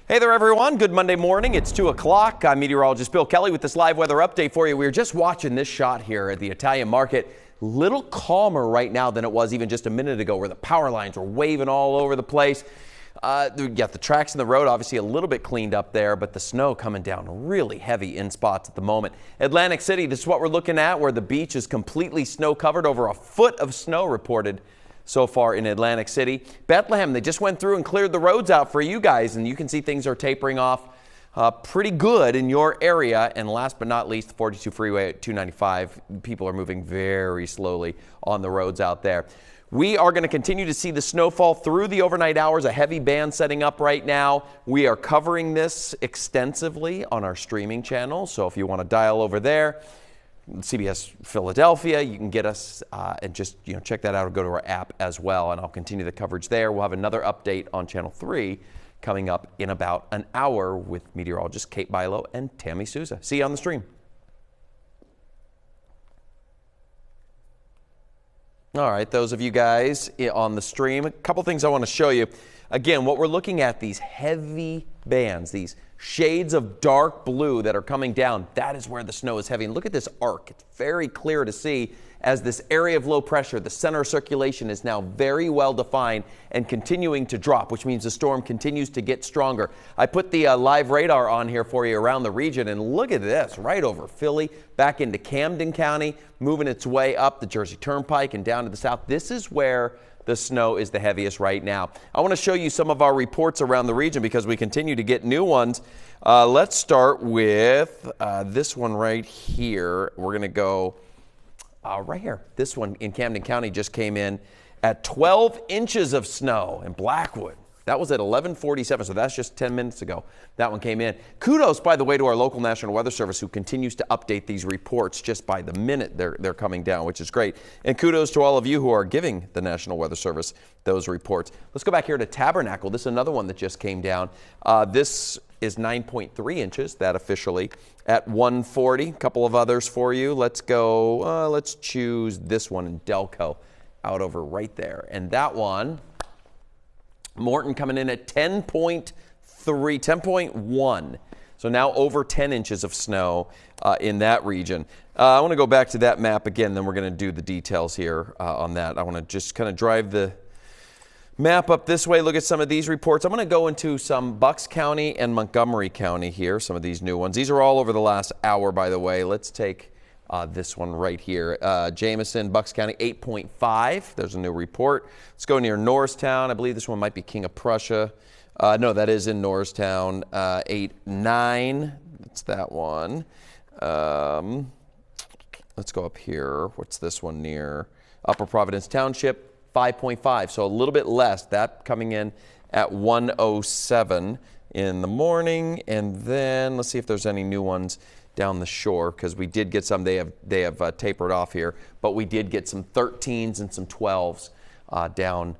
Hey there, everyone. Good Monday morning. It's 2 o'clock. I'm meteorologist Bill Kelly with this live weather update for you. We were just watching this shot here at the Italian market. Little calmer right now than it was even just a minute ago, where the power lines were waving all over the place. You got the tracks in the road, obviously a little bit cleaned up there, but the snow coming down really heavy in spots at the moment. Atlantic City, this is what we're looking at, where the beach is completely snow covered. Over a foot of snow reported so far in Atlantic City. Bethlehem, they just went through and cleared the roads out for you guys, and you can see things are tapering off pretty good in your area. And last but not least, the 42 freeway at 295. People are moving very slowly on the roads out there. We are going to continue to see the snowfall through the overnight hours. A heavy band setting up right now. We are covering this extensively on our streaming channel. So if you want to dial over there, CBS Philadelphia, you can get us and just check that out or go to our app as well. And I'll continue the coverage there. We'll have another update on Channel 3 coming up in about an hour with meteorologist Kate Bilo and Tammy Souza. See you on the stream. All right, those of you guys on the stream, a couple things I want to show you. Again, what we're looking at, these heavy bands, these shades of dark blue that are coming down, that is where the snow is heavy. And look at this arc. It's very clear to see as this area of low pressure, the center of circulation is now very well defined and continuing to drop, which means the storm continues to get stronger. I put the live radar on here for you around the region, and look at this, right over Philly, back into Camden County, moving its way up the Jersey Turnpike and down to the south. This is where the snow is the heaviest right now. I want to show you some of our reports around the region because we continue to get new ones. Let's start with this one right here. We're going to go right here. This one in Camden County just came in at 12 inches of snow in Blackwood. That was at 11:47, so that's just 10 minutes ago. That one came in. Kudos, by the way, to our local National Weather Service, who continues to update these reports just by the minute they're coming down, which is great. And kudos to all of you who are giving the National Weather Service those reports. Let's go back here to Tabernacle. This is another one that just came down. This is 9.3 inches, that officially, at 140. A couple of others for you. Let's go, let's choose this one in Delco, out over right there. And that one, Morton coming in at 10.3, 10.1. So now over 10 inches of snow in that region. I want to go back to that map again, then we're going to do the details here on that. I want to just kind of drive the map up this way, look at some of these reports. I'm going to go into some Bucks County and Montgomery County here, some of these new ones. These are all over the last hour, by the way. Let's take this one right here. Jameson, Bucks County, 8.5. There's a new report. Let's go near Norristown. I believe this one might be King of Prussia. No, that is in Norristown. 8.9. That's that one. Let's go up here. What's this one near? Upper Providence Township, 5.5. So a little bit less. That coming in at 1:07 in the morning. And then let's see if there's any new ones down the shore, because we did get some. They have tapered off here, but we did get some 13s and some 12s down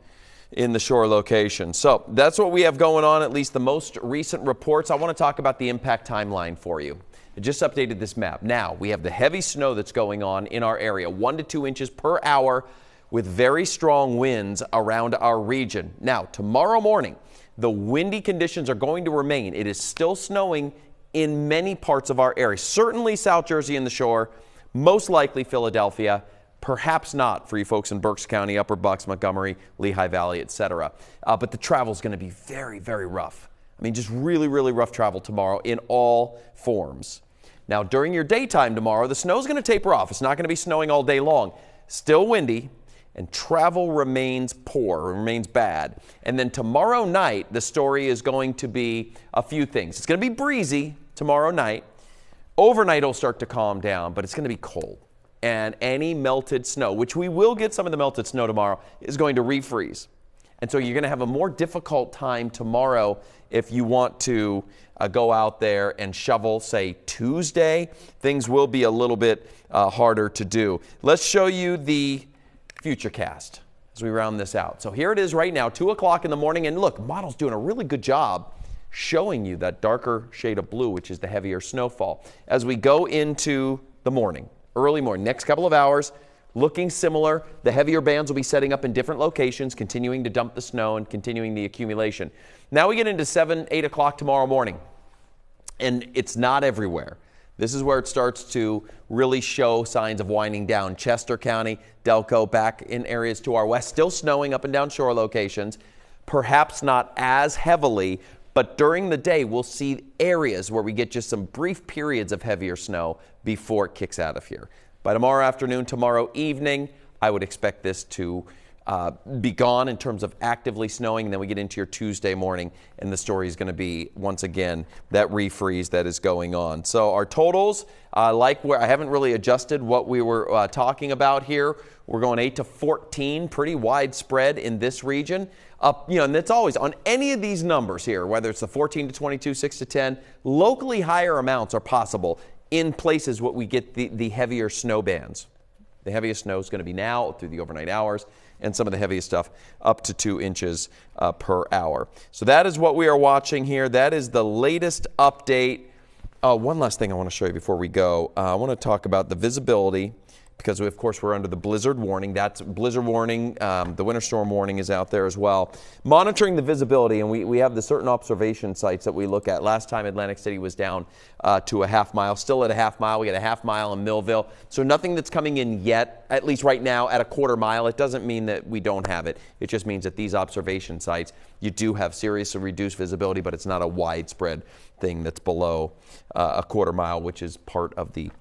in the shore location. So that's what we have going on, at least the most recent reports. I want to talk about the impact timeline for you. I just updated this map. Now we have the heavy snow that's going on in our area, 1 to 2 inches per hour with very strong winds around our region. Now tomorrow morning, the windy conditions are going to remain. It is still snowing in many parts of our area, certainly South Jersey and the shore, most likely Philadelphia, perhaps not for you folks in Berks County, Upper Bucks, Montgomery, Lehigh Valley, etc. But the travel is going to be very, very rough. I mean, just really, really rough travel tomorrow in all forms. Now, during your daytime tomorrow, the snow is going to taper off. It's not going to be snowing all day long. Still windy, and travel remains poor, remains bad. And then tomorrow night, the story is going to be a few things. It's going to be breezy tomorrow night. Overnight, it'll start to calm down, but it's going to be cold. And any melted snow, which we will get some of the melted snow tomorrow, is going to refreeze. And so you're going to have a more difficult time tomorrow if you want to go out there and shovel, say, Tuesday. Things will be a little bit harder to do. Let's show you the Futurecast as we round this out. So here it is right now, 2 o'clock in the morning. And look, model's doing a really good job showing you that darker shade of blue, which is the heavier snowfall. As we go into the morning, early morning, next couple of hours, looking similar. The heavier bands will be setting up in different locations, continuing to dump the snow and continuing the accumulation. Now we get into 7, 8 o'clock tomorrow morning, and it's not everywhere. This is where it starts to really show signs of winding down. Chester County, Delco, back in areas to our west, still snowing up and down shore locations, perhaps not as heavily, but during the day we'll see areas where we get just some brief periods of heavier snow before it kicks out of here. By tomorrow afternoon, tomorrow evening, I would expect this to be gone in terms of actively snowing. And then we get into your Tuesday morning, and the story is going to be, once again, that refreeze that is going on. So our totals, like where I haven't really adjusted what we were talking about here. We're going 8 to 14, pretty widespread in this region. And it's always on any of these numbers here, whether it's the 14 to 22, 6 to 10, locally higher amounts are possible in places what we get the heavier snow bands. The heaviest snow is going to be now through the overnight hours, and some of the heaviest stuff up to 2 inches per hour. So that is what we are watching here. That is the latest update. One last thing I want to show you before we go. I want to talk about the visibility, because of course we're under the blizzard warning. That's blizzard warning. The winter storm warning is out there as well. Monitoring the visibility, and we have the certain observation sites that we look at. Last time Atlantic City was down to a half mile, still at a half mile. We got a half mile in Millville. So nothing that's coming in yet, at least right now, at a quarter mile. It doesn't mean that we don't have it. It just means that these observation sites, you do have seriously reduced visibility, but it's not a widespread thing that's below a quarter mile, which is part of the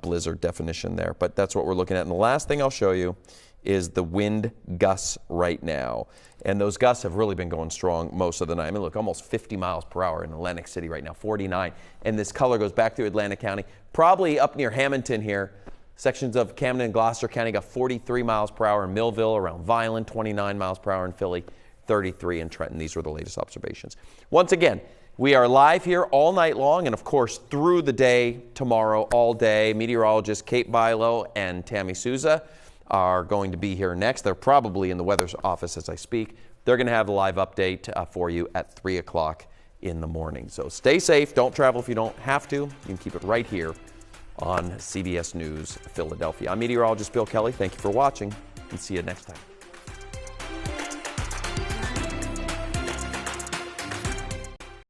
blizzard definition there. But that's what we're looking at. And the last thing I'll show you is the wind gusts right now. And those gusts have really been going strong most of the night. I mean, look, almost 50 miles per hour in Atlantic City right now, 49. And this color goes back through Atlantic County, probably up near Hamilton here. Sections of Camden and Gloucester County got 43 miles per hour in Millville, around Violin, 29 miles per hour in Philly, 33 in Trenton. These were the latest observations. Once again, we are live here all night long, and of course through the day tomorrow, all day. Meteorologist Kate Bilo and Tammy Souza are going to be here next. They're probably in the weather office as I speak. They're going to have the live update for you at 3 o'clock in the morning. So stay safe. Don't travel if you don't have to. You can keep it right here on CBS News Philadelphia. I'm Meteorologist Bill Kelly. Thank you for watching, and see you next time.